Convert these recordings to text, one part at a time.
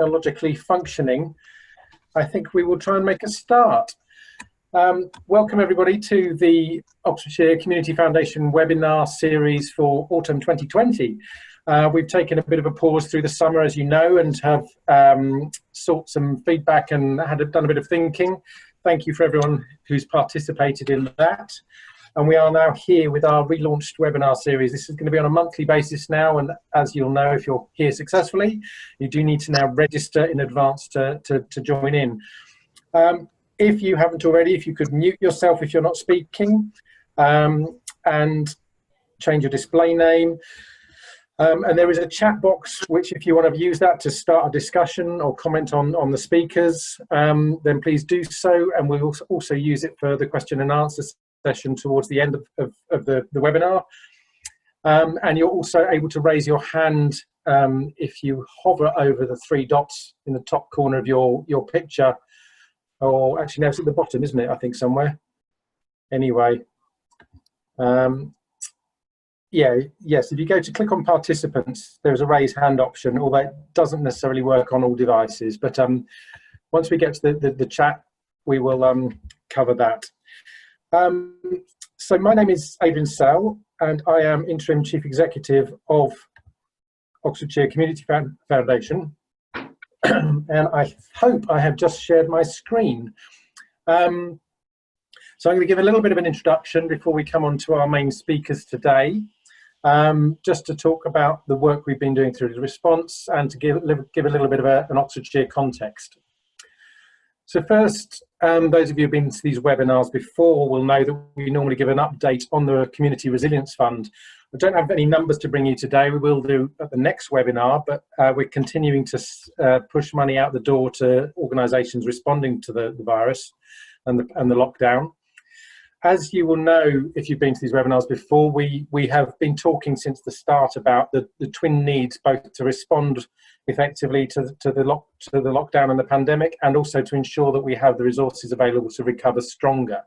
technologically functioning, I think we will try and make a start. Welcome everybody to the Oxfordshire Community Foundation webinar series for autumn 2020. We've taken a bit of a pause through the summer, as you know, and have sought some feedback and done a bit of thinking. Thank you for everyone who's participated in that. And we are now here with our relaunched webinar series. This is going to be on a monthly basis now, and as you'll know, if you're here successfully, you do need to now register in advance to join in. If you haven't already, if you could mute yourself if you're not speaking, and change your display name. And there is a chat box, which if you want to use that to start a discussion or comment on the speakers, then please do so. And we'll also use it for the question and answer session towards the end of the webinar. And you're also able to raise your hand if you hover over the three dots in the top corner of your picture, or actually no, it's at the bottom, isn't it? I think somewhere. Anyway, yes, if you go to click on participants, there's a raise hand option, although it doesn't necessarily work on all devices. But once we get to the chat, we will cover that. So my name is Adrian Sell, and I am Interim Chief Executive of Oxfordshire Community Foundation. And I hope I have just shared my screen. So I'm going to give a little bit of an introduction before we come on to our main speakers today, just to talk about the work we've been doing through the response and to give a little bit of an Oxfordshire context. So first, those of you who've been to these webinars before will know that we normally give an update on the Community Resilience Fund. I don't have any numbers to bring you today. We will do at the next webinar, but we're continuing to push money out the door to organisations responding to the virus and the lockdown. As you will know, if you've been to these webinars before, we have been talking since the start about the twin needs, both to respond effectively to the lockdown and the pandemic, and also to ensure that we have the resources available to recover stronger.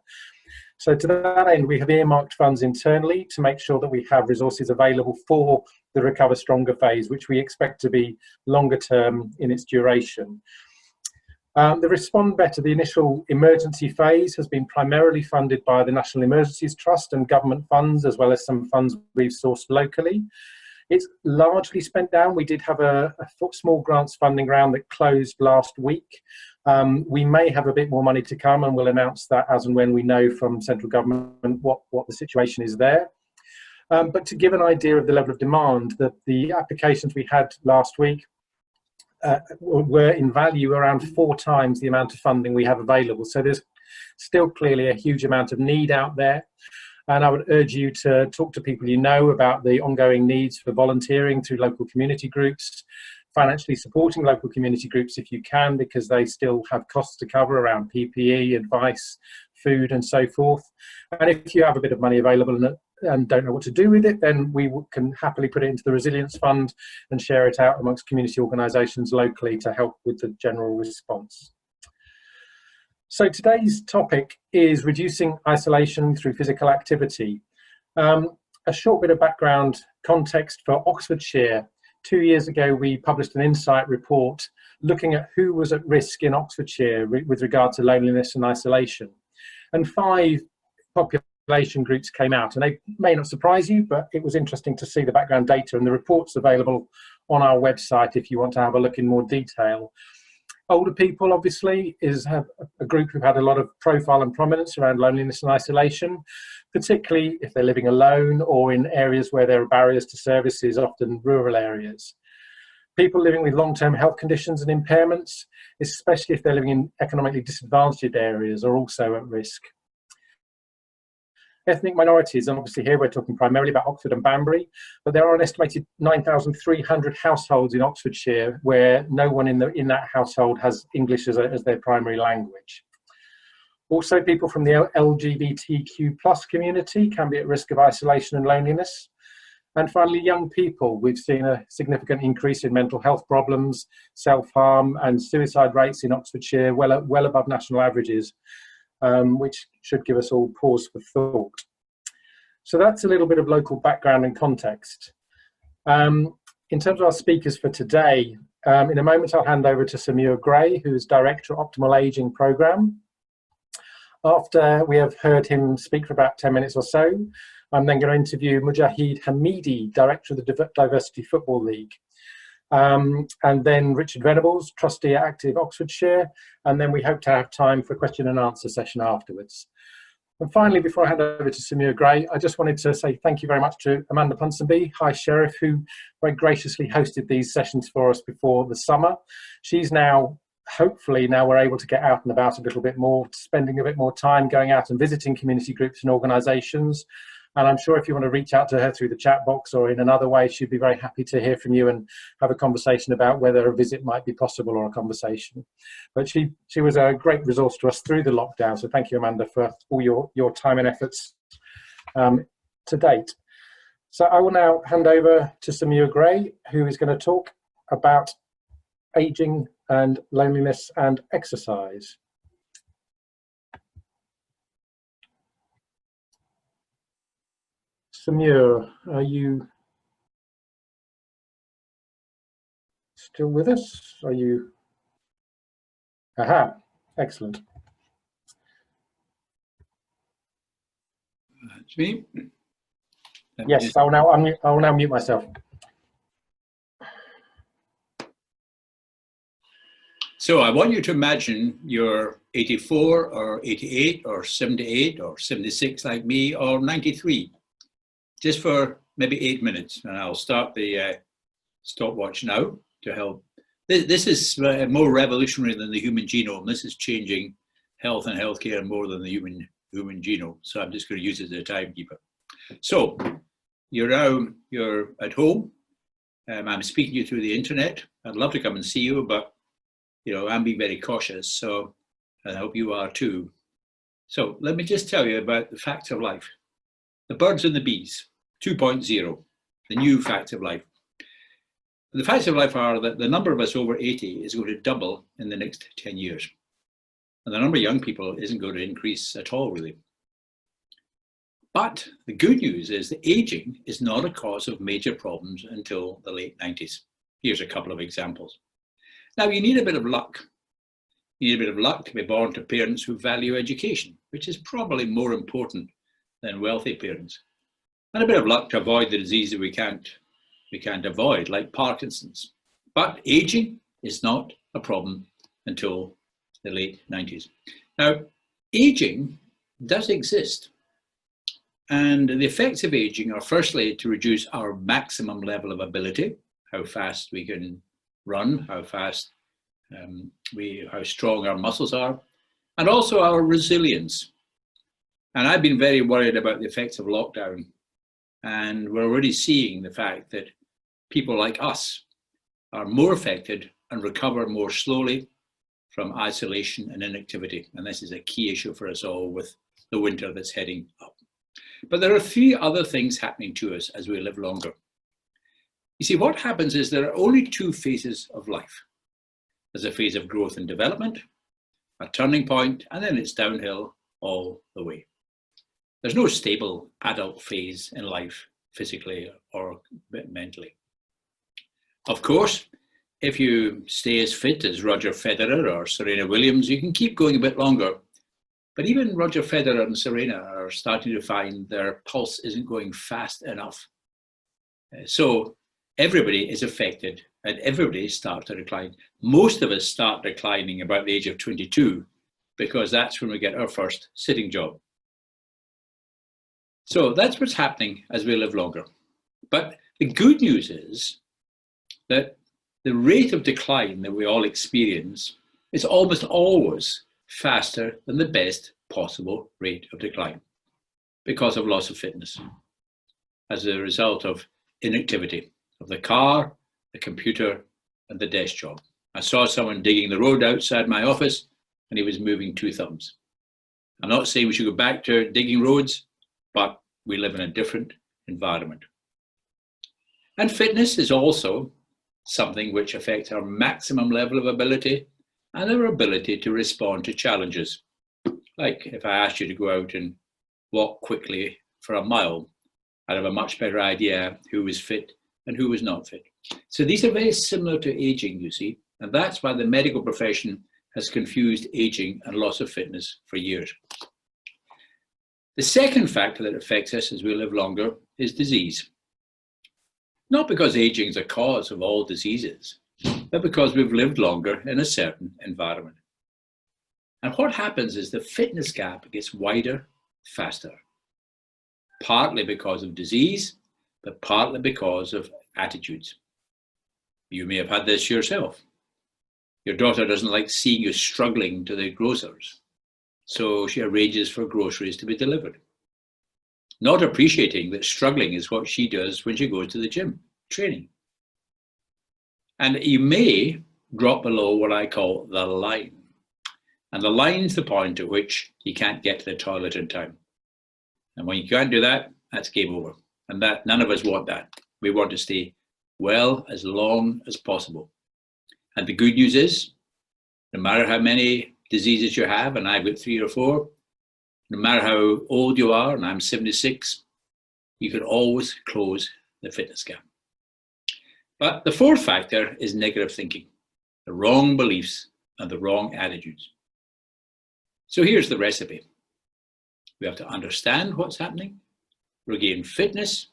So to that end, we have earmarked funds internally to make sure that we have resources available for the Recover Stronger phase, which we expect to be longer term in its duration. The Respond Better, the initial emergency phase, has been primarily funded by the National Emergencies Trust and government funds, as well as some funds we've sourced locally. It's largely spent down. We did have a small grants funding round that closed last week. We may have a bit more money to come, and we'll announce that as and when we know from central government what the situation is there. But to give an idea of the level of demand, the applications we had last week were in value around 4 times the amount of funding we have available. So there's still clearly a huge amount of need out there. And I would urge you to talk to people you know about the ongoing needs for volunteering through local community groups, financially supporting local community groups if you can, because they still have costs to cover around PPE, advice, food and so forth. And if you have a bit of money available and don't know what to do with it, then we can happily put it into the Resilience Fund and share it out amongst community organisations locally to help with the general response. So today's topic is reducing isolation through physical activity. A short bit of background context for Oxfordshire. 2 years ago, we published an insight report looking at who was at risk in Oxfordshire with regard to loneliness and isolation. And 5 population groups came out, and they may not surprise you, but it was interesting to see the background data, and the report's available on our website if you want to have a look in more detail. Older people, obviously, have a group who've had a lot of profile and prominence around loneliness and isolation, particularly if they're living alone or in areas where there are barriers to services, often rural areas. People living with long-term health conditions and impairments, especially if they're living in economically disadvantaged areas, are also at risk. Ethnic minorities, and obviously here we're talking primarily about Oxford and Banbury, but there are an estimated 9,300 households in Oxfordshire where no one in that household has English as their primary language. Also, people from the LGBTQ+ community can be at risk of isolation and loneliness. And finally, young people. We've seen a significant increase in mental health problems, self-harm and suicide rates in Oxfordshire, well above national averages. Which should give us all pause for thought. So that's a little bit of local background and context. In terms of our speakers for today, In a moment, I'll hand over to Sir Muir Gray, who's Director of Optimal Aging Programme. After we have heard him speak for about 10 minutes or so, I'm then going to interview Mujahid Hamidi, Director of the Diversity Football League. And then Richard Venables, Trustee at Active Oxfordshire, and then we hope to have time for a question and answer session afterwards. And finally, before I hand over to Sir Muir Gray, I just wanted to say thank you very much to Amanda Ponsonby, High Sheriff, who very graciously hosted these sessions for us before the summer. She's now, hopefully now we're able to get out and about a little bit more, spending a bit more time going out and visiting community groups and organisations. And I'm sure if you want to reach out to her through the chat box or in another way, she'd be very happy to hear from you and have a conversation about whether a visit might be possible or a conversation. But she was a great resource to us through the lockdown. So thank you, Amanda, for all your time and efforts to date. So I will now hand over to Sir Muir Gray, who is going to talk about ageing and loneliness and exercise. Sir Muir, are you still with us? Are you? Aha, excellent. It's me. Yes, I will now mute myself. So I want you to imagine you're 84 or 88 or 78 or 76 like me, or 93. Just for maybe 8 minutes, and I'll start the stopwatch now to help. This is more revolutionary than the human genome. This is changing health and healthcare more than the human genome. So I'm just going to use it as a timekeeper. So you're at home. I'm speaking to you through the internet. I'd love to come and see you, but I'm being very cautious. So I hope you are too. So let me just tell you about the facts of life. The birds and the bees. 2.0, the new facts of life. The facts of life are that the number of us over 80 is going to double in the next 10 years. And the number of young people isn't going to increase at all, really. But the good news is that aging is not a cause of major problems until the late 90s. Here's a couple of examples. Now, you need a bit of luck. You need a bit of luck to be born to parents who value education, which is probably more important than wealthy parents. And a bit of luck to avoid the diseases we can't avoid, like Parkinson's. But aging is not a problem until the late 90s. Now, aging does exist. And the effects of aging are firstly to reduce our maximum level of ability, how fast we can run, how fast how strong our muscles are, and also our resilience. And I've been very worried about the effects of lockdown. And we're already seeing the fact that people like us are more affected and recover more slowly from isolation and inactivity. And this is a key issue for us all with the winter that's heading up. But there are 3 other things happening to us as we live longer. You see, what happens is there are only 2 phases of life. There's a phase of growth and development, a turning point, and then it's downhill all the way. There's no stable adult phase in life, physically or mentally. Of course, if you stay as fit as Roger Federer or Serena Williams, you can keep going a bit longer. But even Roger Federer and Serena are starting to find their pulse isn't going fast enough. So everybody is affected and everybody starts to decline. Most of us start declining about the age of 22 because that's when we get our first sitting job. So that's what's happening as we live longer. But the good news is that the rate of decline that we all experience is almost always faster than the best possible rate of decline because of loss of fitness as a result of inactivity of the car, the computer, and the desk job. I saw someone digging the road outside my office and he was moving 2 thumbs. I'm not saying we should go back to digging roads, but we live in a different environment. And fitness is also something which affects our maximum level of ability and our ability to respond to challenges. Like if I asked you to go out and walk quickly for a mile, I'd have a much better idea who was fit and who was not fit. So these are very similar to aging, you see, and that's why the medical profession has confused aging and loss of fitness for years. The second factor that affects us as we live longer is disease. Not because aging is a cause of all diseases, but because we've lived longer in a certain environment. And what happens is the fitness gap gets wider faster, partly because of disease, but partly because of attitudes. You may have had this yourself. Your daughter doesn't like seeing you struggling to the grocers, so she arranges for groceries to be delivered, not appreciating that struggling is what she does when she goes to the gym, training. And you may drop below what I call the line. And the line's the point at which you can't get to the toilet in time. And when you can't do that, that's game over. And that none of us want that. We want to stay well as long as possible. And the good news is, no matter how many diseases you have, and I've got 3 or 4, no matter how old you are, and I'm 76, you can always close the fitness gap. But the fourth factor is negative thinking, the wrong beliefs and the wrong attitudes. So here's the recipe. We have to understand what's happening, regain fitness,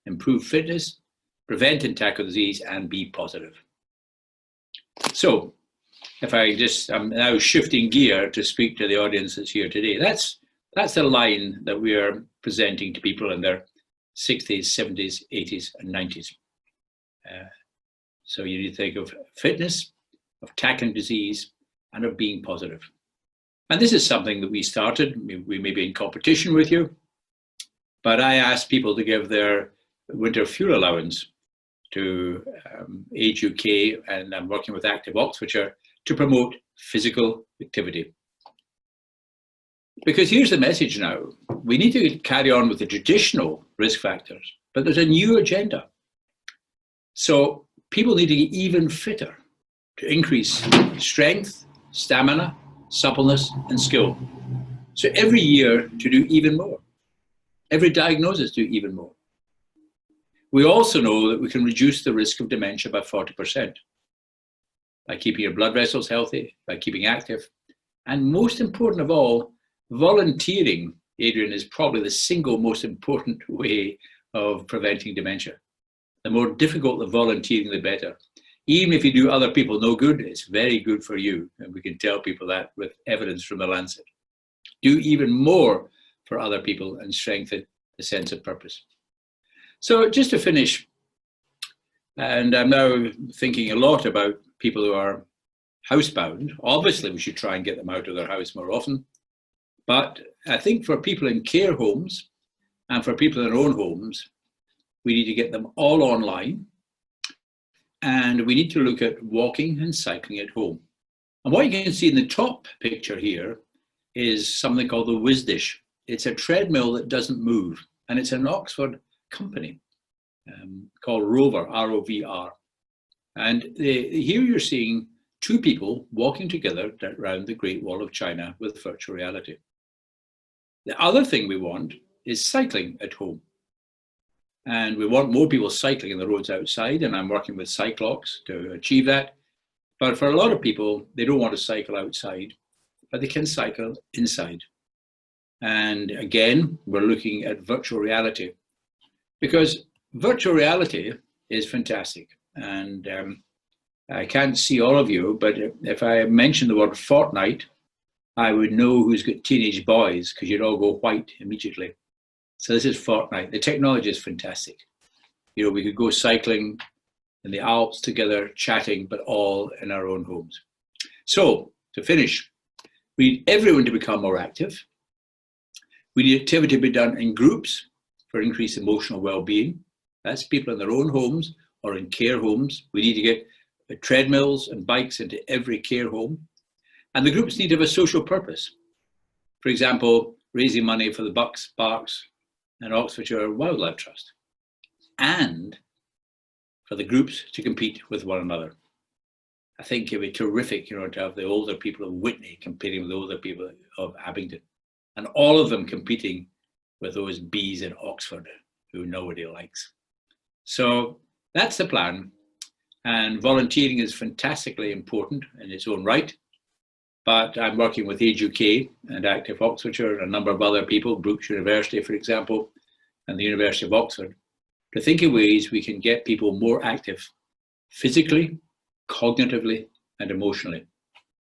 improve fitness, prevent and tackle disease, and be positive. So if I'm now shifting gear to speak to the audience that's here today, that's the line that we are presenting to people in their 60s, 70s, 80s, and 90s. So you need to think of fitness, of tackling disease, and of being positive. And this is something that we started. We may be in competition with you, but I asked people to give their winter fuel allowance to Age UK, and I'm working with Active Oxfordshire to promote physical activity. Because here's the message now. We need to carry on with the traditional risk factors, but there's a new agenda. So people need to get even fitter to increase strength, stamina, suppleness, and skill. So every year to do even more. Every diagnosis to do even more. We also know that we can reduce the risk of dementia by 40% by keeping your blood vessels healthy, by keeping active, and most important of all, volunteering, Adrian, is probably the single most important way of preventing dementia. The more difficult the volunteering, the better. Even if you do other people no good, it's very good for you. And we can tell people that with evidence from the Lancet. Do even more for other people and strengthen the sense of purpose. So just to finish, and I'm now thinking a lot about people who are housebound. Obviously, we should try and get them out of their house more often. But I think for people in care homes and for people in their own homes, we need to get them all online. And we need to look at walking and cycling at home. And what you can see in the top picture here is something called the WizDish. It's a treadmill that doesn't move. And it's an Oxford company called Rover, R-O-V-R. And here you're seeing 2 people walking together around the Great Wall of China with virtual reality. The other thing we want is cycling at home. And we want more people cycling in the roads outside, and I'm working with Cyclox to achieve that. But for a lot of people, they don't want to cycle outside, but they can cycle inside. And again, we're looking at virtual reality, because virtual reality is fantastic. And I can't see all of you, but if I mention the word Fortnite, I would know who's got teenage boys, because you'd all go white immediately. So this is Fortnite. The technology is fantastic. You know, we could go cycling in the Alps together, chatting, but all in our own homes. So to finish, we need everyone to become more active. We need activity to be done in groups for increased emotional well-being. That's people in their own homes or in care homes. We need to get treadmills and bikes into every care home. And the groups need to have a social purpose. For example, raising money for the Bucks, Parks, and Oxfordshire Wildlife Trust, and for the groups to compete with one another. I think it'd be terrific, you know, to have the older people of Whitney competing with the older people of Abingdon, and all of them competing with those bees in Oxford who nobody likes. So that's the plan. And volunteering is fantastically important in its own right. But I'm working with Age UK and Active Oxfordshire and a number of other people, Brookes University, for example, and the University of Oxford, to think of ways we can get people more active physically, cognitively, and emotionally.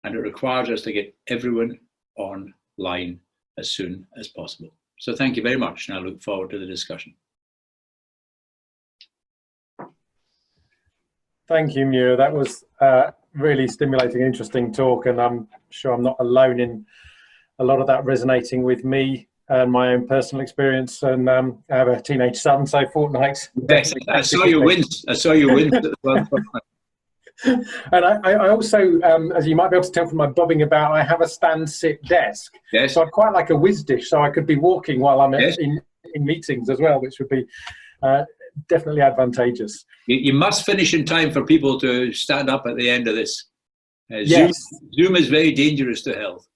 And it requires us to get everyone online as soon as possible. So thank you very much, and I look forward to the discussion. Thank you, Muir. That was really stimulating, interesting talk, and I'm sure I'm not alone in a lot of that resonating with me and my own personal experience. And I have a teenage son, so fortnights. Yes, I saw your wins. I saw your wins. And I also, as you might be able to tell from my bobbing about, I have a stand-sit desk. Yes. So I'd quite like a whiz dish, so I could be walking while I'm yes. in meetings as well, which would be definitely advantageous. You must finish in time for people to stand up at the end of this. Yes. Zoom is very dangerous to health.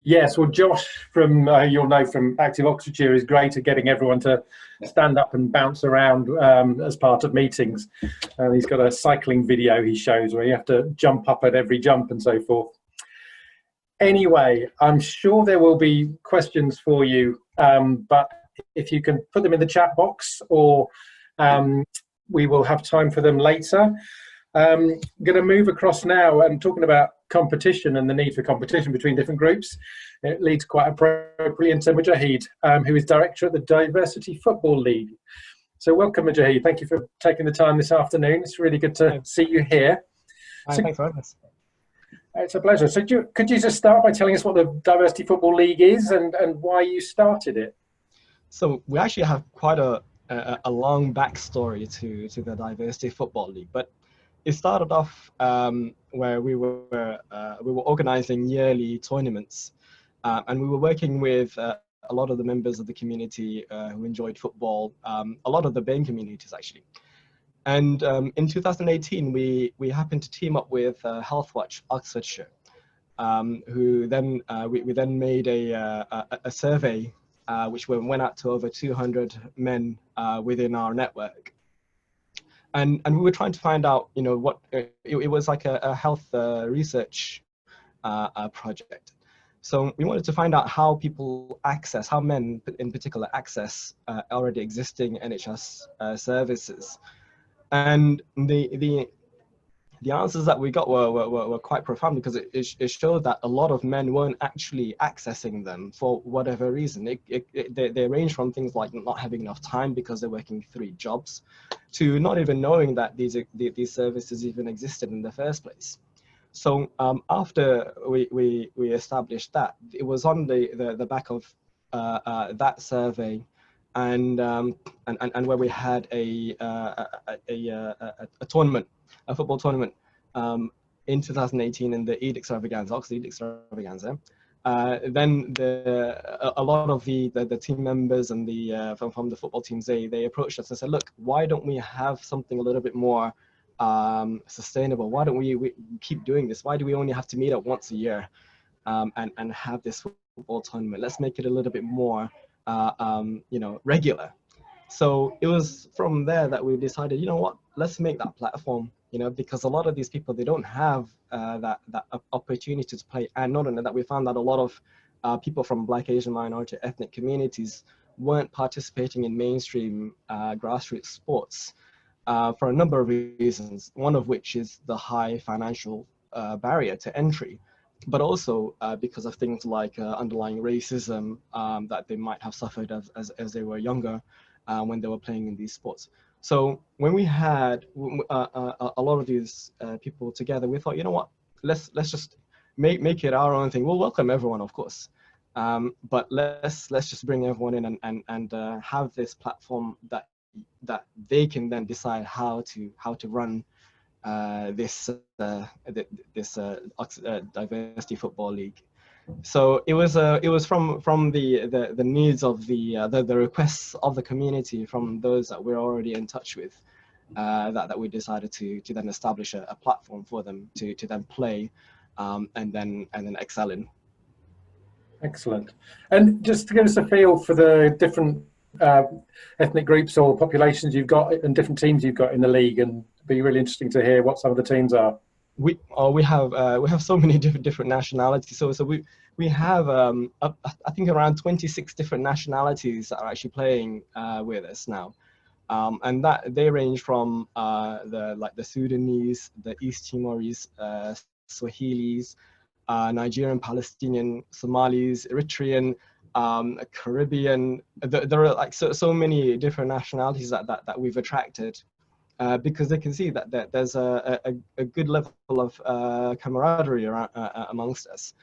Yes, well, Josh from, you'll know from Active Oxfordshire, is great at getting everyone to stand up and bounce around as part of meetings. And he's got a cycling video he shows where you have to jump up at every jump and so forth. Anyway, I'm sure there will be questions for you, but if you can put them in the chat box, or we will have time for them later. I'm going to move across now and talking about competition and the need for competition between different groups. It leads quite appropriately into Mujahid, who is director at the Diversity Football League. So welcome, Mujahid. Thank you for taking the time this afternoon. It's really good to see you here. Thanks for having us. It's a pleasure. So could you just start by telling us what the Diversity Football League is and why you started it? So we actually have quite a long backstory to the Diversity Football League, but it started off where we were organizing yearly tournaments, and we were working with a lot of the members of the community who enjoyed football, a lot of the BAME communities actually. And in 2018, we happened to team up with Healthwatch Oxfordshire, who then we then made a survey which went out to over 200 men within our network. And we were trying to find out, you know, what it was like a health research project. So we wanted to find out how people access, how men in particular access already existing NHS services. And the answers that we got were quite profound, because it showed that a lot of men weren't actually accessing them for whatever reason. They range from things like not having enough time because they're working 3 jobs, to not even knowing that these services even existed in the first place. So after we established that, it was on the back of that survey, and where we had a tournament, a football tournament in 2018 in the Eid Extravaganza, Oxford Eid Extravaganza. Then a lot of the team members and from the football teams, they approached us and said, look, why don't we have something a little bit more sustainable? Why don't we keep doing this? Why do we only have to meet up once a year and have this football tournament? Let's make it a little bit more you know, regular. So it was from there that we decided, you know what, let's make that platform, you know, because a lot of these people, they don't have that opportunity to play. And not only that, we found that a lot of people from Black, Asian, minority, ethnic communities weren't participating in mainstream grassroots sports for a number of reasons, one of which is the high financial barrier to entry, but also because of things like underlying racism that they might have suffered as they were younger when they were playing in these sports. So when we had a lot of these people together, we thought, you know what, let's just make it our own thing. We'll welcome everyone, of course, but let's just bring everyone in and have this platform that they can then decide how to run this Diversity Football League. So it was from the needs of the requests of the community, from those that we're already in touch with, that we decided to then establish a platform for them to then play and then excel in. Excellent. And just to give us a feel for the different ethnic groups or populations you've got and different teams you've got in the league, and be really interesting to hear what some of the teams are. We have so many different nationalities. So we have I think around 26 different nationalities that are actually playing with us now, and that they range from the Sudanese, the East Timorese, Swahilis, Nigerian, Palestinian, Somalis, Eritrean, Caribbean. There are like so many different nationalities that we've attracted. Because they can see that there's a good level of camaraderie around, amongst us,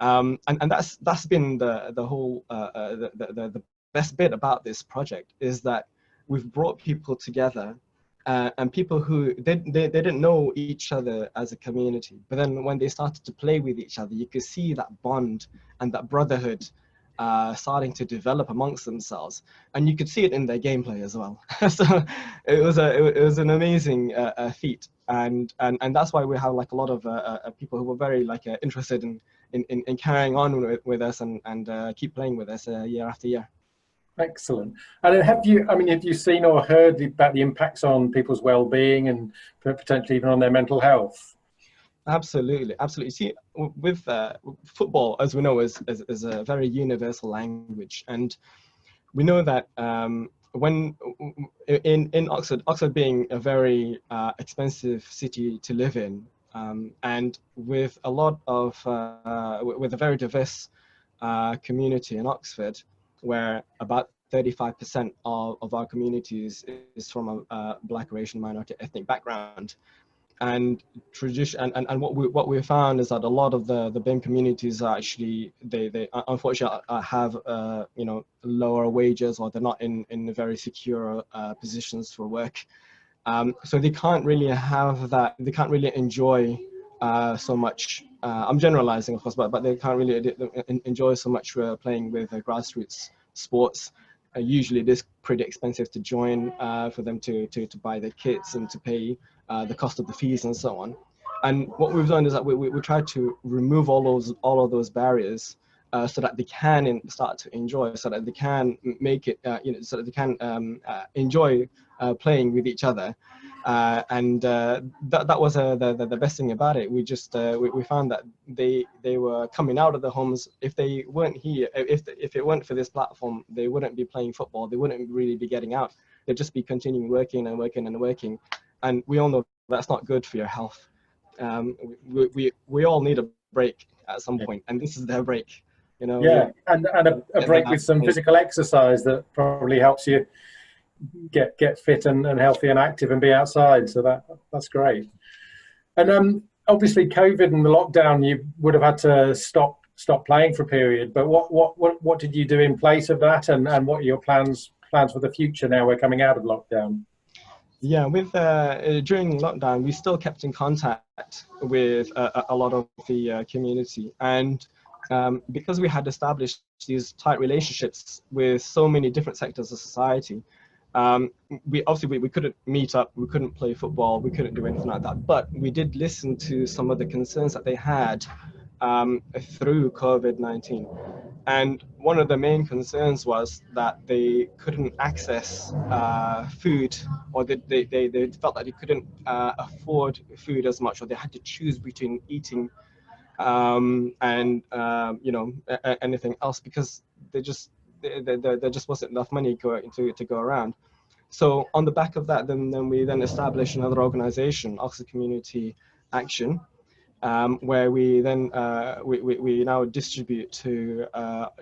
and that's been the whole the best bit about this project, is that we've brought people together, and people who they didn't know each other as a community, but then when they started to play with each other, you could see that bond and that brotherhood starting to develop amongst themselves, and you could see it in their gameplay as well. So it was an amazing feat, and that's why we have like a lot of people who were very interested in carrying on with us and keep playing with us year after year. Excellent. And have you seen or heard about the impacts on people's well-being and potentially even on their mental health? Absolutely, absolutely. See, with football, as we know, is a very universal language, and we know that when in Oxford being a very expensive city to live in, and with a lot of with a very diverse community in Oxford, where about 35% of our communities is from a Black or Asian minority ethnic background. And tradition and what we found is that a lot of the BIM communities are actually they unfortunately have lower wages, or they're not in very secure positions for work, so they can't really have that, they can't really enjoy so much. I'm generalizing, of course, but they can't really enjoy so much playing with grassroots sports. Usually it is pretty expensive to join, for them to buy their kits and to pay the cost of the fees and so on. And what we've done is that we try to remove all of those barriers, so that they can start to enjoy, so that they can make it, so that they can enjoy playing with each other. And that was the best thing about it. We just we found that they were coming out of the homes. If they weren't here, if it weren't for this platform, they wouldn't be playing football. They wouldn't really be getting out. They'd just be continuing working and working and working. And we all know that's not good for your health. We all need a break at some point, and this is their break. Yeah, and a break with some physical exercise that probably helps you get fit and healthy and active and be outside. So that's great. And obviously COVID and the lockdown, you would have had to stop playing for a period. But what did you do in place of that, and what are your plans for the future now we're coming out of lockdown? Yeah, with during lockdown, we still kept in contact with a lot of the community, and because we had established these tight relationships with so many different sectors of society, we couldn't meet up, we couldn't play football, we couldn't do anything like that. But we did listen to some of the concerns that they had through COVID-19. And one of the main concerns was that they couldn't access food, or they felt that they couldn't afford food as much, or they had to choose between eating and anything else, because there just wasn't enough money to go around. So on the back of that, then we established another organization, Oxford Community Action, where we then we now distribute to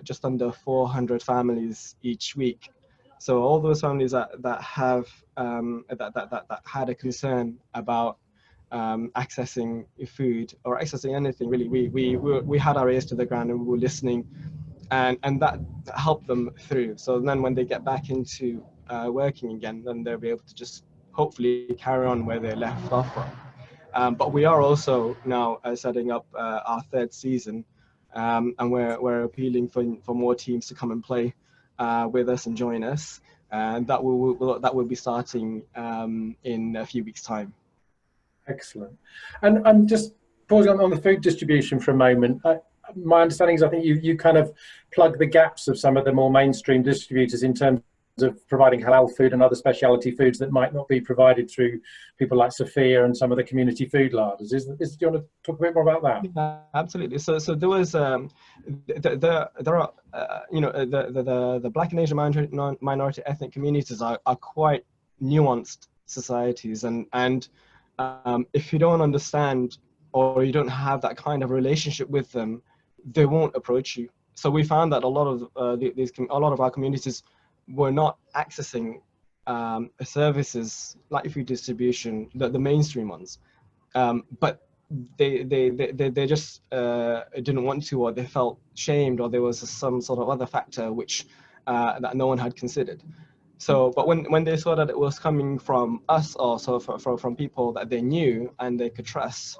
just under 400 families each week. So all those families that have that had a concern about accessing food or accessing anything really, we had our ears to the ground and we were listening, and that helped them through. So then when they get back into working again, then they'll be able to just hopefully carry on where they left off from. But we are also now setting up our third season, and we're appealing for more teams to come and play with us and join us, and that will be starting in a few weeks' time. Excellent. And just pausing on the food distribution for a moment. My understanding is I think you kind of plug the gaps of some of the more mainstream distributors in terms of providing halal food and other specialty foods that might not be provided through people like Sophia and some of the community food larders. Do you want to talk a bit more about that? Yeah, absolutely. So there was there are the Black and Asian minority ethnic communities are quite nuanced societies, and if you don't understand or you don't have that kind of relationship with them, they won't approach you. So we found that a lot of our communities were not accessing services like food distribution, the mainstream ones, but they just didn't want to, or they felt shamed, or there was some sort of other factor which that no one had considered. So, but when they saw that it was coming from us, or so from people that they knew and they could trust,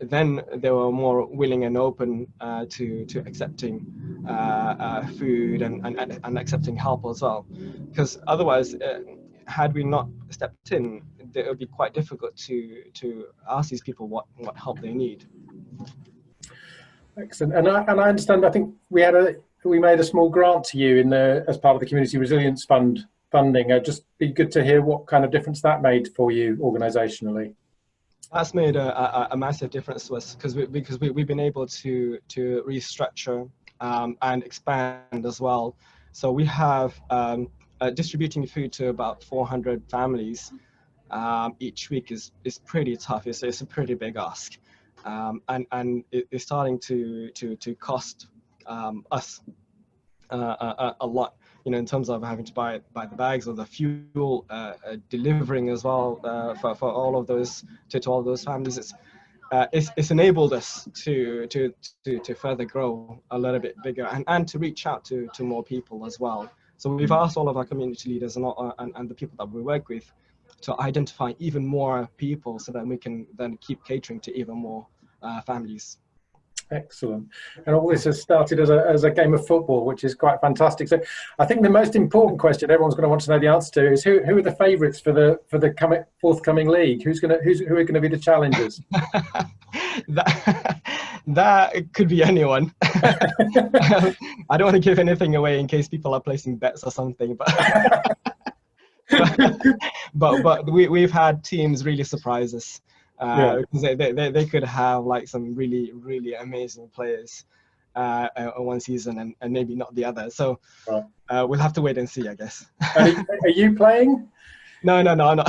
then they were more willing and open to accepting food and accepting help as well. Because otherwise, had we not stepped in, it would be quite difficult to ask these people what help they need. Excellent. And I understand, I think we made a small grant to you as part of the Community Resilience Fund funding. Just be good to hear what kind of difference that made for you organisationally. That's made a massive difference to us, because we've been able to restructure and expand as well. So we have distributing food to about 400 families each week is pretty tough. It's a pretty big ask, and it's starting to cost us a lot, in terms of having to buy the bags or the fuel, delivering as well for all of those to all those families. It's enabled us to further grow a little bit bigger and to reach out to more people as well. So we've asked all of our community leaders and the people that we work with to identify even more people, so that we can then keep catering to even more families. Excellent. And all this has started as a game of football, which is quite fantastic. So I think the most important question everyone's going to want to know the answer to is who are the favourites for the forthcoming league? Who are going to be the challengers? that could be anyone. I don't want to give anything away in case people are placing bets or something, but we've had teams really surprise us. Because they could have like some really, really amazing players one season and maybe not the other. So right. We'll have to wait and see, I guess. Are you playing? No, I'm not.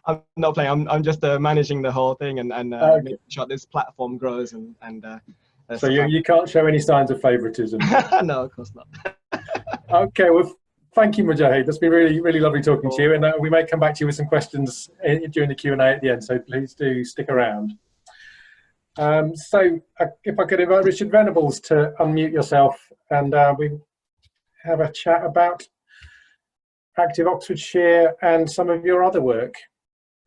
I'm not playing. I'm just managing the whole thing and okay. Making sure this platform grows and. So you can't show any signs of favouritism. No, of course not. Okay, well. Thank you, Mujahid. That's been really, really lovely talking to you. And we may come back to you with some questions during the Q&A at the end, so please do stick around. So if I could invite Richard Venables to unmute yourself, and we have a chat about Active Oxfordshire and some of your other work.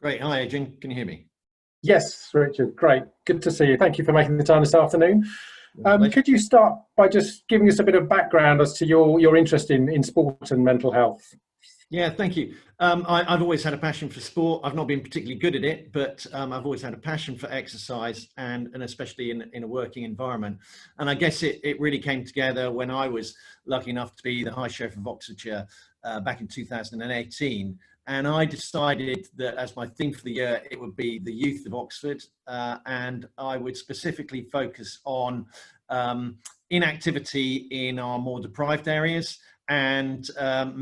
Great. Hi, Adrian. Can you hear me? Yes, Richard. Great. Good to see you. Thank you for making the time this afternoon. Could you start by just giving us a bit of background as to your interest in sport and mental health? Yeah, thank you. I've always had a passion for sport. I've not been particularly good at it, but I've always had a passion for exercise and especially in a working environment. And I guess it really came together when I was lucky enough to be the High Sheriff of Oxfordshire back in 2018. And I decided that as my theme for the year, it would be the youth of Oxford. And I would specifically focus on inactivity in our more deprived areas and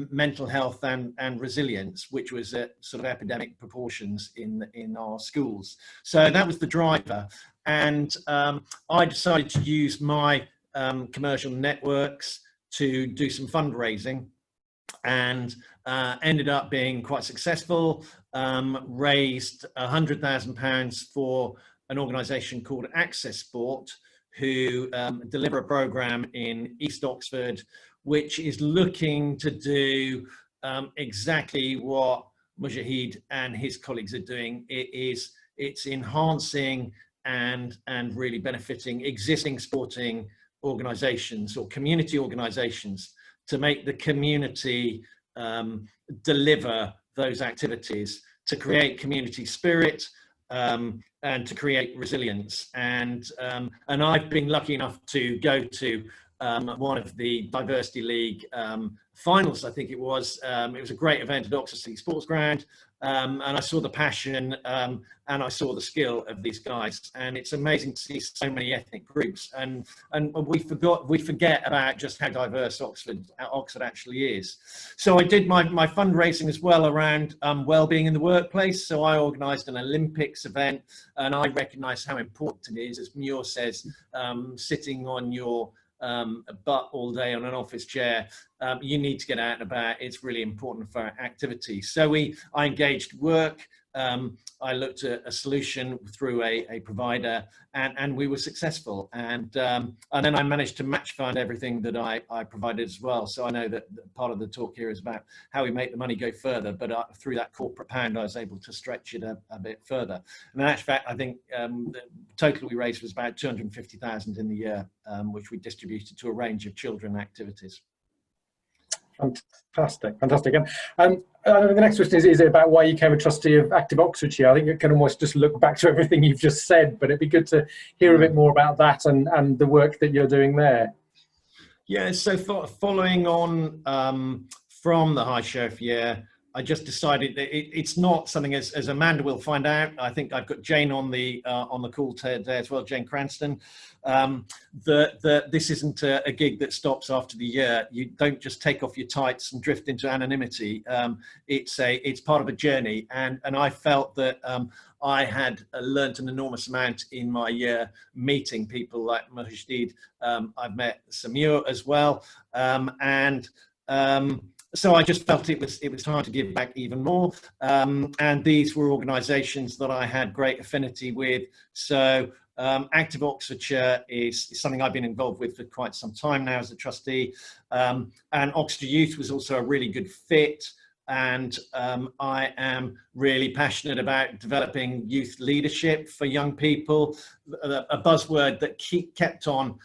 mental health and resilience, which was at sort of epidemic proportions in our schools. So that was the driver. And I decided to use my commercial networks to do some fundraising, and ended up being quite successful, raised £100,000 for an organisation called Access Sport, who deliver a programme in East Oxford, which is looking to do exactly what Mujahid and his colleagues are doing. It's enhancing and really benefiting existing sporting organisations or community organisations to make the community deliver those activities, to create community spirit and to create resilience. And I've been lucky enough to go to one of the Diversity League finals, I think it was. It was a great event at Oxford City Sports Ground. And I saw the passion and I saw the skill of these guys, and it's amazing to see so many ethnic groups. And we forget about just how diverse Oxford actually is. So I did my fundraising as well around well-being in the workplace. So I organised an Olympics event, and I recognise how important it is, as Muir says, sitting on your butt all day on an office chair. You need to get out and about. It's really important for activity. So I engaged work. I looked at a solution through a provider, and we were successful. And then I managed to match fund everything that I provided as well. So I know that part of the talk here is about how we make the money go further, but through that corporate pound, I was able to stretch it a bit further. And in actual fact, I think the total we raised was about 250,000 in the year, which we distributed to a range of children activities. Fantastic. And the next question is about why you became a trustee of Active Oxfordshire. I think it can almost just look back to everything you've just said, but it'd be good to hear a bit more about that and the work that you're doing there. Yeah, so following on from the High Sheriff year, I just decided that it's not something, as Amanda will find out. I think I've got Jane on the call today as well, Jane Cranston. This isn't a gig that stops after the year. You don't just take off your tights and drift into anonymity. It's part of a journey, and I felt that I had learnt an enormous amount in my year meeting people like Mujahid. I've met Sir Muir as well, so I just felt it was time to give back even more. And these were organisations that I had great affinity with. So Active Oxfordshire is something I've been involved with for quite some time now as a trustee. And Oxfordshire Youth was also a really good fit. And I am really passionate about developing youth leadership for young people. A buzzword that kept on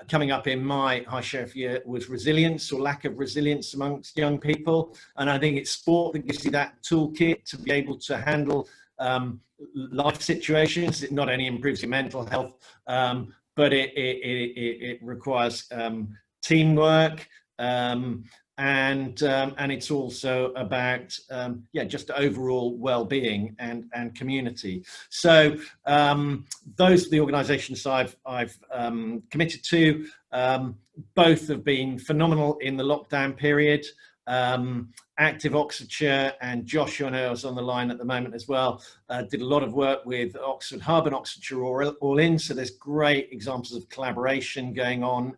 coming up in my High Sheriff year was resilience, or lack of resilience amongst young people. And I think it's sport that gives you that toolkit to be able to handle life situations. It not only improves your mental health, but it requires teamwork, and it's also about just overall well-being and community. So those are the organisations I've committed to. Both have been phenomenal in the lockdown period. Active Oxfordshire, and Josh, who I know is on the line at the moment as well, did a lot of work with Oxford Hub and Oxfordshire All In. So there's great examples of collaboration going on,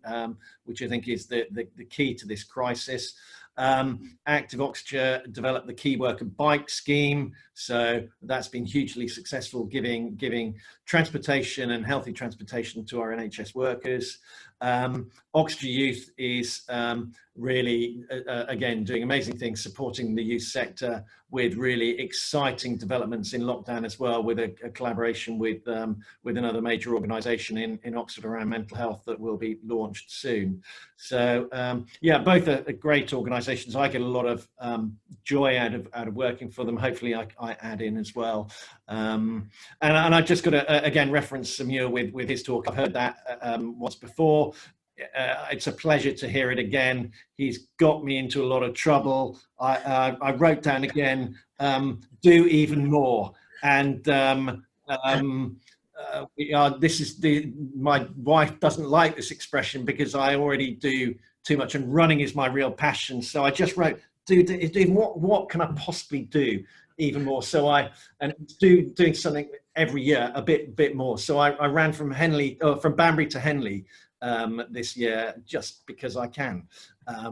which I think is the key to this crisis. Active Oxfordshire developed the Key Worker Bike Scheme, so that's been hugely successful, giving transportation and healthy transportation to our NHS workers. Oxfordshire Youth is really, again, doing amazing things, supporting the youth sector with really exciting developments in lockdown as well, with a collaboration with another major organisation in Oxford around mental health that will be launched soon. So both are great organisations. I get a lot of joy out of working for them. Hopefully I add in as well. And I just got to again reference Sir Muir with his talk. I've heard that once before. It's a pleasure to hear it again. He's got me into a lot of trouble. I wrote down again, do even more. And my wife doesn't like this expression because I already do too much, and running is my real passion. So I just wrote, what can I possibly do even more? So doing something every year a bit more. So I ran from Banbury to Henley this year just because I can. I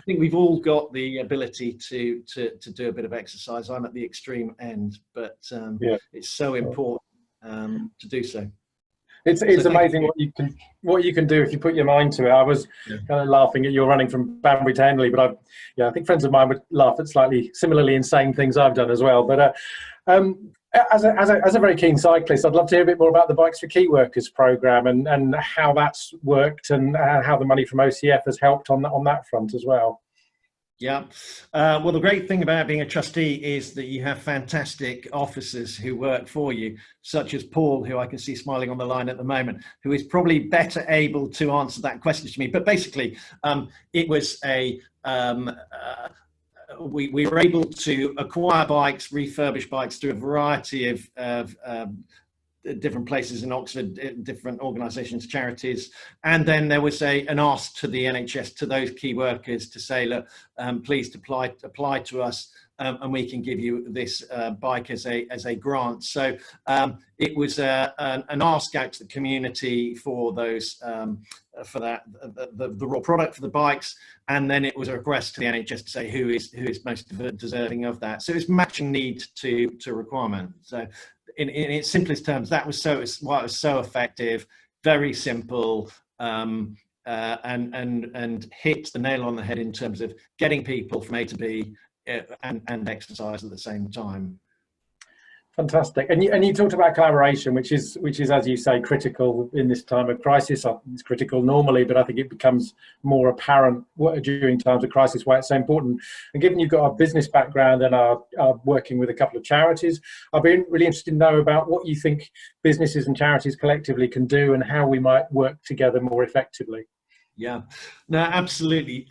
think we've all got the ability to do a bit of exercise. I'm at the extreme end, but it's so important to do so. It's amazing what you can do if you put your mind to it. I was kind of laughing at your running from Banbury to Henley, but I think friends of mine would laugh at slightly similarly insane things I've done as well. But as a very keen cyclist, I'd love to hear a bit more about the Bikes for Key Workers programme and how that's worked, and how the money from OCF has helped on that front as well. Yeah. Well, the great thing about being a trustee is that you have fantastic officers who work for you, such as Paul, who I can see smiling on the line at the moment, who is probably better able to answer that question to me. But basically, it was we were able to acquire bikes, refurbish bikes through a variety of different places in Oxford, different organisations, charities, and then there was an ask to the NHS, to those key workers, to say, look, please apply to us, and we can give you this bike as a grant. So it was an ask out to the community for those for that the raw product for the bikes, and then it was a request to the NHS to say who is most deserving of that. So it's matching need to requirement. So in its simplest terms, that was why it was so effective, very simple, and hit the nail on the head in terms of getting people from A to B and exercise at the same time. Fantastic. And you talked about collaboration, which is, as you say, critical in this time of crisis. It's critical normally, but I think it becomes more apparent during times of crisis why it's so important. And given you've got a business background and are working with a couple of charities, I'd be really interested to know about what you think businesses and charities collectively can do and how we might work together more effectively. Yeah, no, absolutely.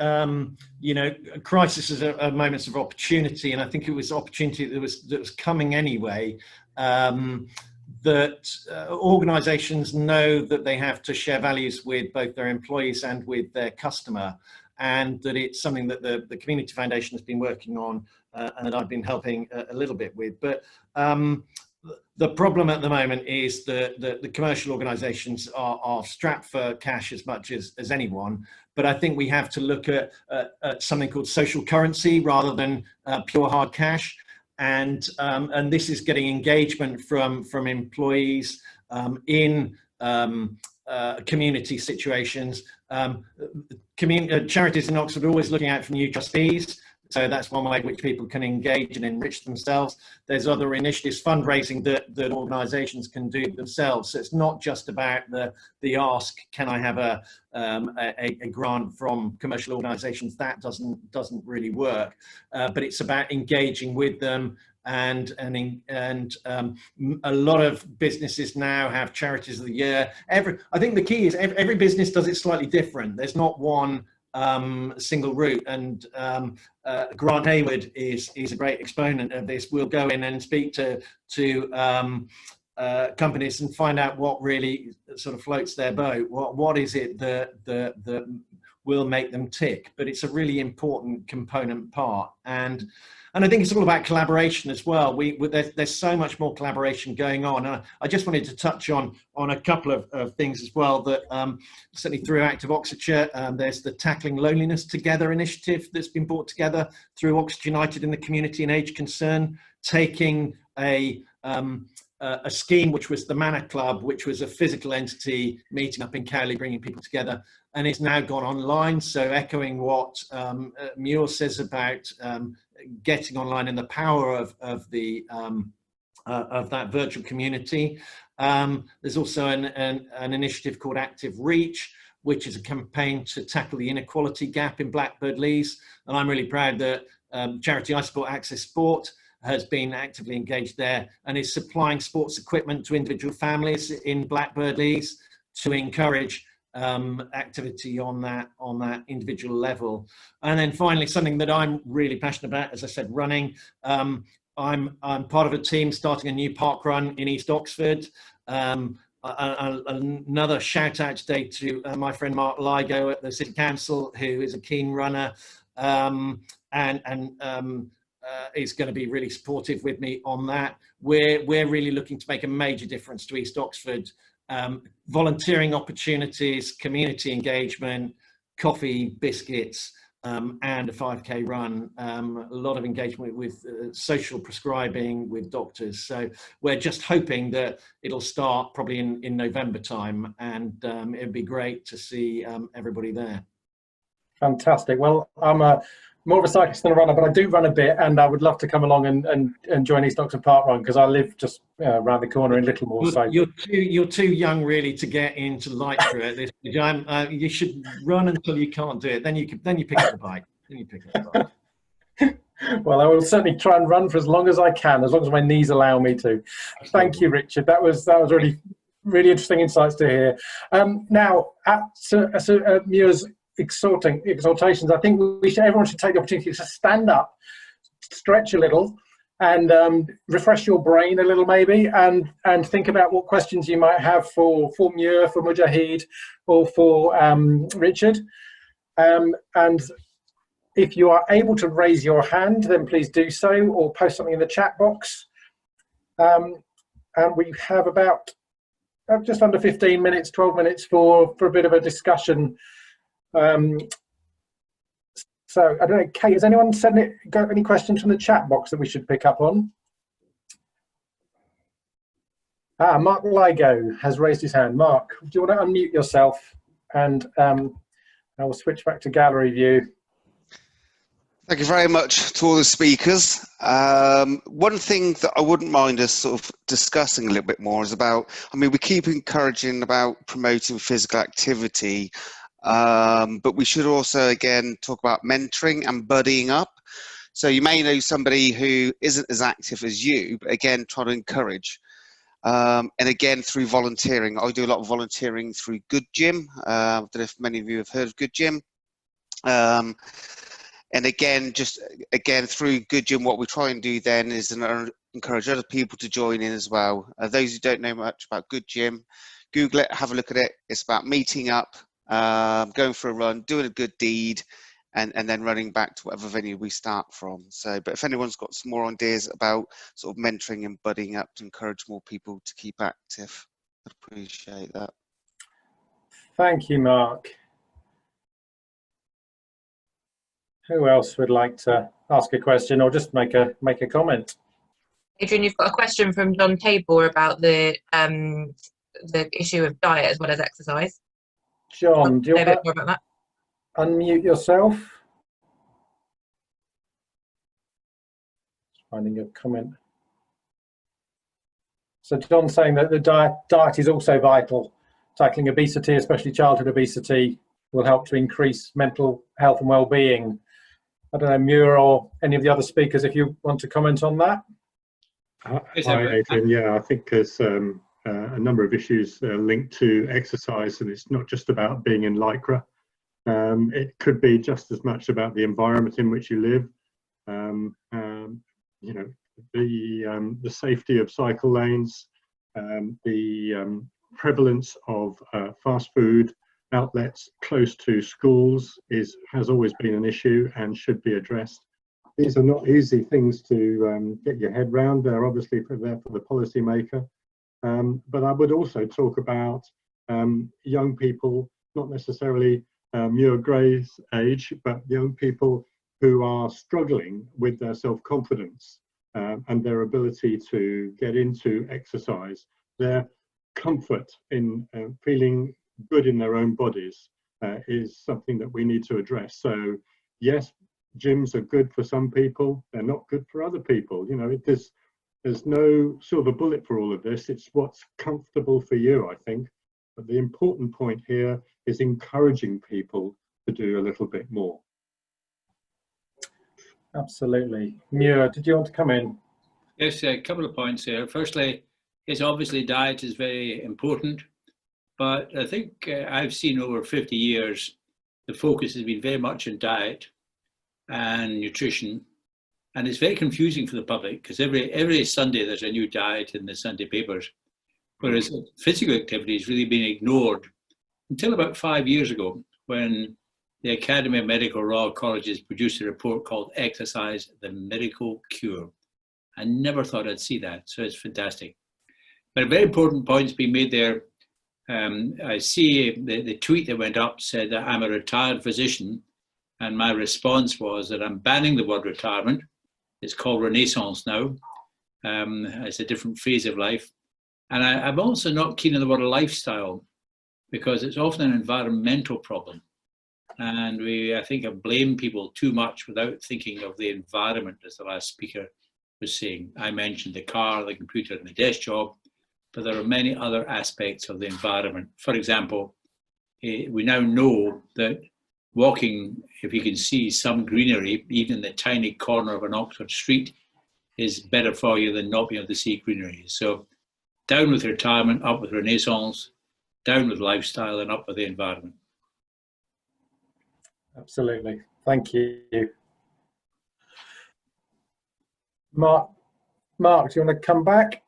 You know, crises are moments of opportunity, and I think it was opportunity that was coming anyway. That organisations know that they have to share values with both their employees and with their customer, and that it's something that the Community Foundation has been working on, and that I've been helping a little bit with. But the problem at the moment is that the commercial organisations are strapped for cash as much as anyone. But I think we have to look at something called social currency rather than pure hard cash. And this is getting engagement from employees in community situations. Charities in Oxford are always looking out for new trustees. So that's one way in which people can engage and enrich themselves. There's other initiatives, fundraising that organisations can do themselves. So it's not just about the ask, can I have a grant from commercial organisations? That doesn't really work. But it's about engaging with them, and a lot of businesses now have charities of the year. I think the key is every business does it slightly different. There's not one single route, and Grant Hayward is a great exponent of this. We'll go in and speak to companies and find out what really sort of floats their boat. What is it that will make them tick? But it's a really important component part, and I think it's all about collaboration as well. There's so much more collaboration going on. And I just wanted to touch on a couple of things as well, that certainly through Active Oxfordshire, there's the Tackling Loneliness Together initiative that's been brought together through Oxford United in the Community and Age Concern, taking a scheme which was the Manor Club, which was a physical entity meeting up in Cowley, bringing people together, and it's now gone online. So echoing what Muir says about getting online and the power of that virtual community. There's also an initiative called Active Reach, which is a campaign to tackle the inequality gap in Blackbird Leys. And I'm really proud that charity I support, Access Sport, has been actively engaged there and is supplying sports equipment to individual families in Blackbird Leys to encourage activity on that individual level. And then finally, something that I'm really passionate about, as I said, running. I'm part of a team starting a new park run in East Oxford. Another shout out today to my friend Mark Ligo at the City Council, who is a keen runner, and is going to be really supportive with me on that. We're really looking to make a major difference to East Oxford. Volunteering opportunities, community engagement, coffee, biscuits, and a 5K run. A lot of engagement with social prescribing with doctors. So we're just hoping that it'll start probably in November time, and it'd be great to see everybody there. Fantastic. Well, I'm more of a cyclist than a runner, but I do run a bit, and I would love to come along and join East Oxford Park Run, because I live just around the corner in Littlemore. So you're too young really to get into Lightthrough at this stage. You should run until you can't do it. Then you pick up the bike. Well, I will certainly try and run for as long as I can, as long as my knees allow me to. Thank you, Richard. That was really interesting insights to hear. Now, at Sir Muir's exhortations, I think everyone should take the opportunity to stand up, stretch a little, and refresh your brain a little maybe, and think about what questions you might have for Muir, for Mujahid, or for Richard. And if you are able to raise your hand, then please do so, or post something in the chat box. And we have about just under 15 minutes, 12 minutes for a bit of a discussion. So I don't know, Kate, has anyone got any questions from the chat box that we should pick up on? Mark Ligo has raised his hand. Mark, do you want to unmute yourself? And I will switch back to gallery view. Thank you very much to all the speakers. One thing that I wouldn't mind us sort of discussing a little bit more is about, I mean, we keep encouraging about promoting physical activity, but we should also, again, talk about mentoring and buddying up. So you may know somebody who isn't as active as you, but again, try to encourage. And again, through volunteering. I do a lot of volunteering through Good Gym. I don't know if many of you have heard of Good Gym. And again, through Good Gym, what we try and do then is encourage other people to join in as well. Those who don't know much about Good Gym, Google it, have a look at it. It's about meeting up, going for a run, doing a good deed, and then running back to whatever venue we start from. So, but if anyone's got some more ideas about sort of mentoring and buddying up to encourage more people to keep active, I'd appreciate that. Thank you, Mark. Who else would like to ask a question or just make a comment? Adrian, you've got a question from John Tabor about the issue of diet as well as exercise. John, do you want to more about that? Unmute yourself? Finding a comment. So John's saying that the diet is also vital. Tackling obesity, especially childhood obesity, will help to increase mental health and well-being. I don't know, Muir or any of the other speakers, if you want to comment on that. Hi, Adrian. Yeah, I think there's a number of issues linked to exercise, and it's not just about being in Lycra. It could be just as much about the environment in which you live. You know, the safety of cycle lanes, the prevalence of fast food outlets close to schools has always been an issue and should be addressed. These are not easy things to get your head round. They're obviously there for the policymaker. But I would also talk about young people, not necessarily Muir Gray's age, but young people who are struggling with their self-confidence and their ability to get into exercise, their comfort in feeling good in their own bodies is something that we need to address. So yes, gyms are good for some people, they're not good for other people. You know, there's no silver bullet for all of this. It's what's comfortable for you, I think. But the important point here is encouraging people to do a little bit more. Absolutely. Muir, did you want to come in? Yes, a couple of points here. Firstly, it's obviously diet is very important, but I think I've seen over 50 years, the focus has been very much on diet and nutrition. And it's very confusing for the public because every Sunday there's a new diet in the Sunday papers, whereas physical activity has really been ignored until about 5 years ago when the Academy of Medical Royal Colleges produced a report called Exercise, the Miracle Cure. I never thought I'd see that, so it's fantastic. But a very important point's been made there. I see the tweet that went up said that I'm a retired physician, and my response was that I'm banning the word retirement. It's called Renaissance now. It's a different phase of life. And I'm also not keen on the word lifestyle because it's often an environmental problem. And I think, have blamed people too much without thinking of the environment, as the last speaker was saying. I mentioned the car, the computer, and the desk job, but there are many other aspects of the environment. For example, we now know that walking, if you can see some greenery, even in the tiny corner of an Oxford street, is better for you than not being able to see greenery. So down with retirement, up with Renaissance, down with lifestyle, and up with the environment. Absolutely. Thank you. Mark, do you want to come back?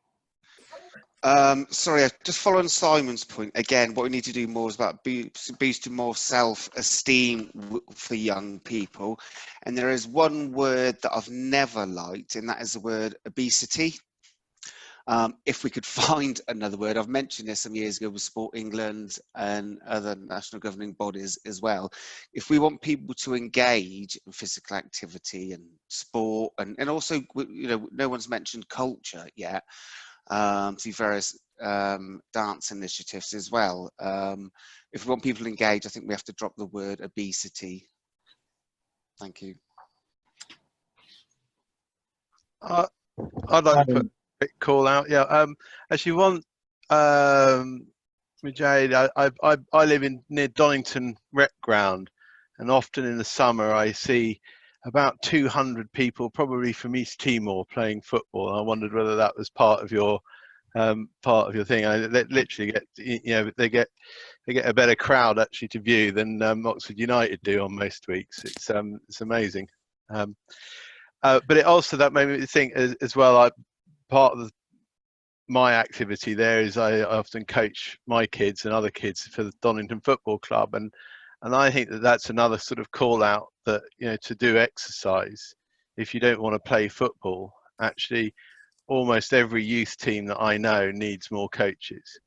Sorry, just following Simon's point, again, what we need to do more is about boosting more self-esteem for young people. And there is one word that I've never liked, and that is the word obesity. If we could find another word, I've mentioned this some years ago with Sport England and other national governing bodies as well. If we want people to engage in physical activity and sport, and also, you know, no one's mentioned culture yet, through various dance initiatives as well. If we want people to engage, I think we have to drop the word obesity. Thank you. I'd like to put a quick call out. Yeah, actually, one, Mujahid, I live near Donington Rec Ground, and often in the summer I see about 200 people, probably from East Timor, playing football. I wondered whether that was part of your thing. They literally get, you know, they get a better crowd actually to view than Oxford United do on most weeks. It's amazing. But it also, that made me think as well. Part of my activity there is I often coach my kids and other kids for the Donington Football Club, and I think that that's another sort of call out that, you know, to do exercise, if you don't want to play football, actually almost every youth team that I know needs more coaches.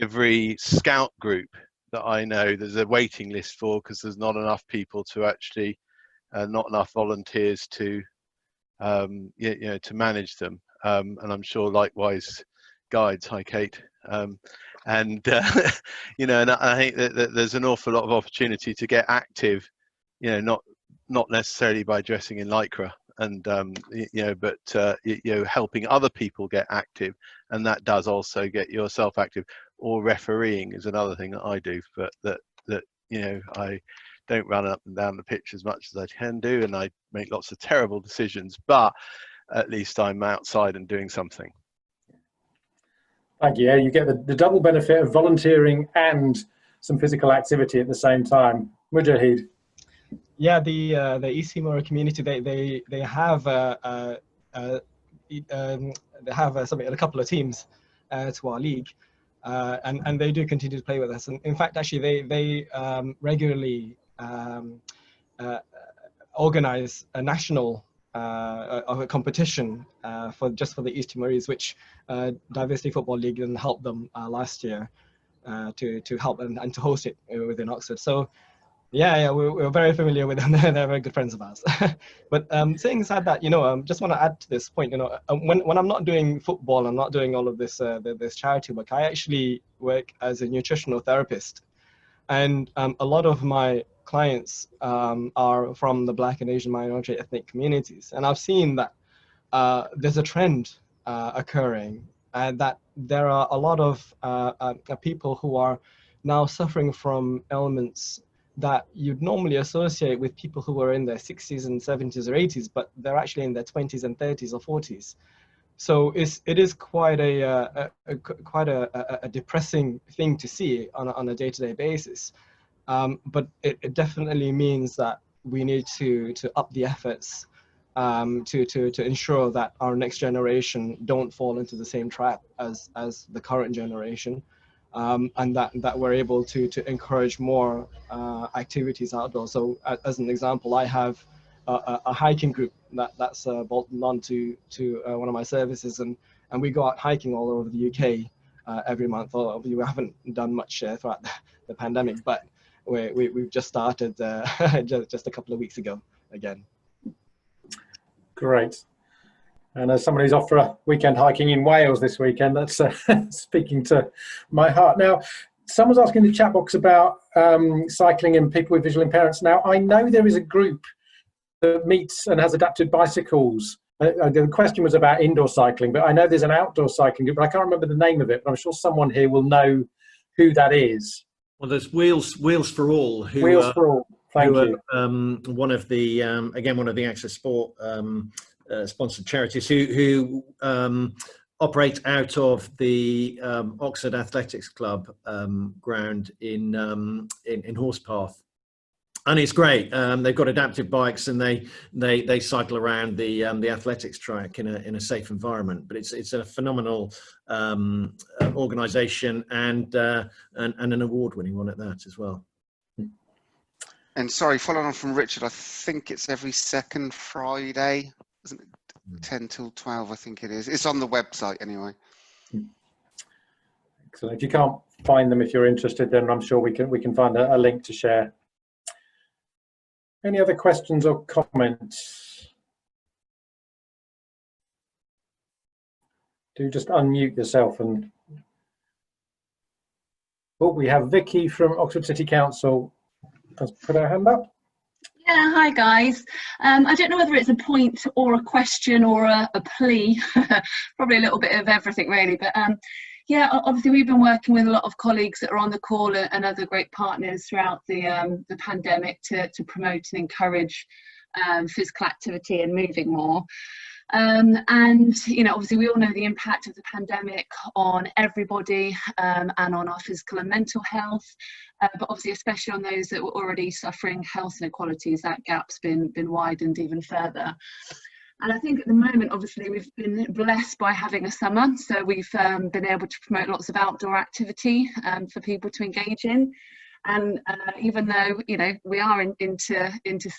Every scout group that I know, there's a waiting list for, because there's not enough people to actually, not enough volunteers to, you know, to manage them. And I'm sure likewise guides. Hi, Kate. And you know, and I think that there's an awful lot of opportunity to get active, you know, not necessarily by dressing in lycra, and you know, but you know, helping other people get active, and that does also get yourself active. Or refereeing is another thing that I do, but that you know, I don't run up and down the pitch as much as I can do, and I make lots of terrible decisions, but at least I'm outside and doing something. Thank you. Yeah, you get the double benefit of volunteering and some physical activity at the same time. Mujahid. Yeah, the East Timor community, they have submitted a couple of teams to our league, and they do continue to play with us. And in fact, actually, they regularly organize a national of a competition for the East Timorese, which Diversity Football League didn't help them last year to help and to host it within Oxford. So yeah, we're very familiar with them. They're very good friends of ours. But saying aside that, you know, just want to add to this point. You know, when I'm not doing football, I'm not doing all of this this charity work. I actually work as a nutritional therapist, and a lot of my clients are from the Black and Asian minority ethnic communities, and I've seen that there's a trend occurring, and that there are a lot of people who are now suffering from ailments that you'd normally associate with people who are in their 60s and 70s or 80s, but they're actually in their 20s and 30s or 40s. So it is quite a depressing thing to see on a day-to-day basis. But it definitely means that we need to up the efforts to ensure that our next generation don't fall into the same trap as the current generation, and that we're able to encourage more activities outdoors. So as an example, I have a hiking group that's bolted on to one of my services, and we go out hiking all over the UK every month. Or we haven't done much throughout the pandemic, but we've just started just a couple of weeks ago again. Great. And as someone who's off for a weekend hiking in Wales this weekend, that's speaking to my heart. Now, someone's asking in the chat box about cycling and people with visual impairments. Now, I know there is a group that meets and has adapted bicycles. The question was about indoor cycling, but I know there's an outdoor cycling group, but I can't remember the name of it, but I'm sure someone here will know who that is. Well, there's Wheels for All. Wheels for All. Thank who you. are one of the again, one of the Access Sport sponsored charities who operate out of the Oxford Athletics Club ground in Horsepath. And it's great. They've got adaptive bikes, and they cycle around the athletics track in a safe environment. But it's a phenomenal organisation, and an award-winning one at that as well. And sorry, following on from Richard, I think it's every second Friday, isn't it? 10 till 12, I think it is. It's on the website anyway. Excellent. If you can't find them, if you're interested, then I'm sure we can find a link to share. Any other questions or comments? Do just unmute yourself. And oh, we have Vicky from Oxford City Council has put her hand up. Yeah, hi guys. I don't know whether it's a point or a question or a plea, probably a little bit of everything really, but yeah, obviously we've been working with a lot of colleagues that are on the call and other great partners throughout the pandemic to promote and encourage physical activity and moving more. And you know, obviously we all know the impact of the pandemic on everybody and on our physical and mental health, but obviously especially on those that were already suffering health inequalities, that gap's been widened even further. And I think at the moment, obviously, we've been blessed by having a summer, so we've been able to promote lots of outdoor activity for people to engage in. And even though, you know, we are into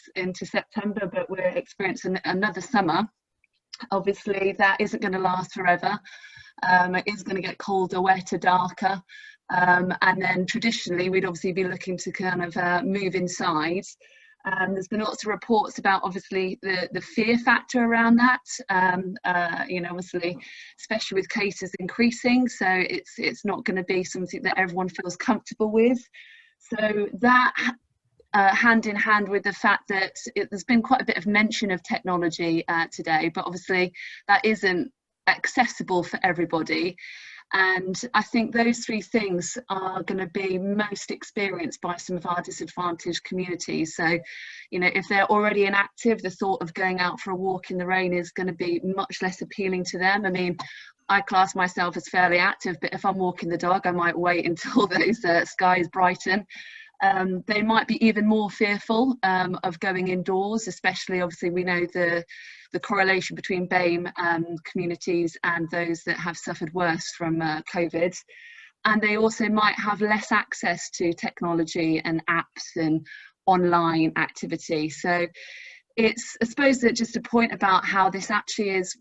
September, but we're experiencing another summer, obviously that isn't going to last forever. It is going to get colder, wetter, darker, and then traditionally we'd obviously be looking to kind of move inside. There's been lots of reports about obviously the fear factor around that, you know, obviously especially with cases increasing, so it's not going to be something that everyone feels comfortable with. So that hand in hand with the fact that there's been quite a bit of mention of technology today, but obviously that isn't accessible for everybody. And I think those three things are going to be most experienced by some of our disadvantaged communities. So, you know, if they're already inactive, the thought of going out for a walk in the rain is going to be much less appealing to them. I mean, I class myself as fairly active, but if I'm walking the dog, I might wait until those skies brighten. They might be even more fearful of going indoors, especially obviously we know the correlation between BAME communities and those that have suffered worse from COVID. And they also might have less access to technology and apps and online activity. So it's, I suppose, that just a point about how this actually is,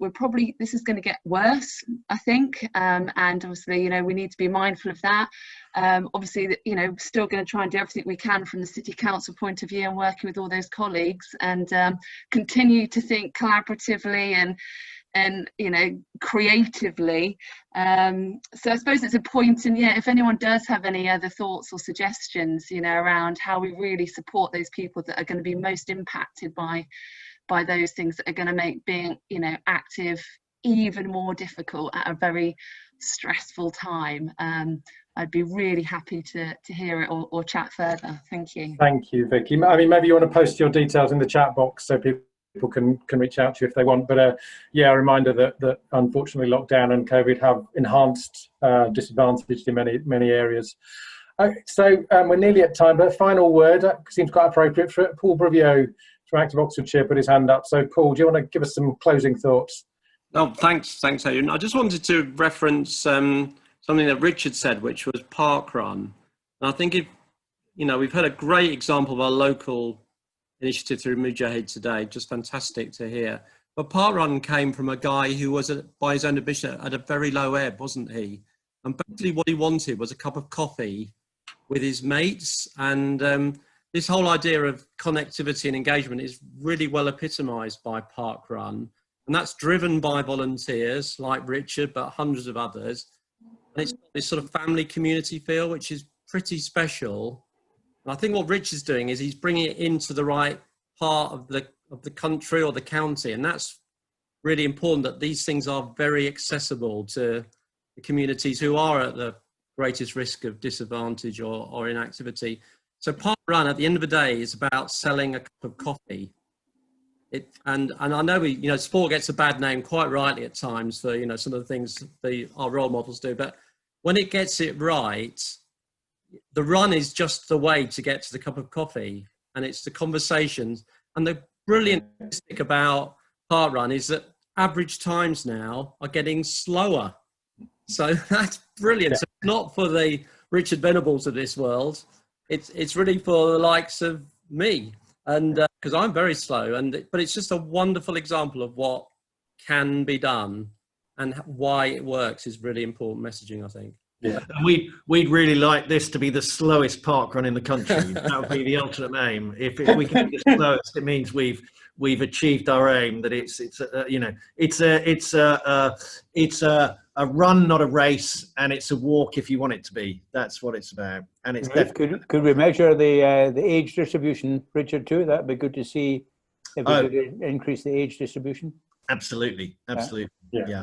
this is going to get worse, I think, and obviously, you know, we need to be mindful of that. Obviously, you know, still going to try and do everything we can from the City Council point of view and working with all those colleagues, and continue to think collaboratively and you know, creatively. So I suppose it's a point, and yeah, if anyone does have any other thoughts or suggestions, you know, around how we really support those people that are going to be most impacted by those things that are going to make being, you know, active even more difficult at a very stressful time, I'd be really happy to hear it or chat further. Thank you. Thank you, Vicky. I mean, maybe you want to post your details in the chat box so people can reach out to you if they want, but yeah, a reminder that unfortunately lockdown and COVID have enhanced disadvantage in many areas. So we're nearly at time, but a final word seems quite appropriate for it. Paul Brevio from Active Oxfordshire put his hand up. So Paul, do you want to give us some closing thoughts? Oh, thanks Adrian. I just wanted to reference something that Richard said, which was parkrun. And I think we've had a great example of our local initiative through Mujahid today, just fantastic to hear. But parkrun came from a guy who was, by his own admission, at a very low ebb, wasn't he? And basically what he wanted was a cup of coffee with his mates. And this whole idea of connectivity and engagement is really well epitomised by parkrun. And that's driven by volunteers like Richard, but hundreds of others. And it's this sort of family community feel, which is pretty special. And I think what Richard's doing is he's bringing it into the right part of the country or the county. And that's really important, that these things are very accessible to the communities who are at the greatest risk of disadvantage or inactivity. So park run at the end of the day is about selling a cup of coffee. And I know sport gets a bad name quite rightly at times for some of the things our role models do, but when it gets it right, the run is just the way to get to the cup of coffee, and it's the conversations. And the brilliant thing about park run is that average times now are getting slower. So that's brilliant. Yeah. So it's not for the Richard Venables of this world. It's really for the likes of me, and because I'm very slow, but it's just a wonderful example of what can be done and why it works is really important messaging, I think. Yeah. We'd really like this to be the slowest park run in the country. That would be the ultimate aim. If we can be the slowest, it means we've achieved our aim. That it's a run, not a race, and it's a walk if you want it to be. That's what it's about. And it's could we measure the age distribution, Richard, too? That'd be good to see if we could increase the age distribution. Absolutely. Yeah.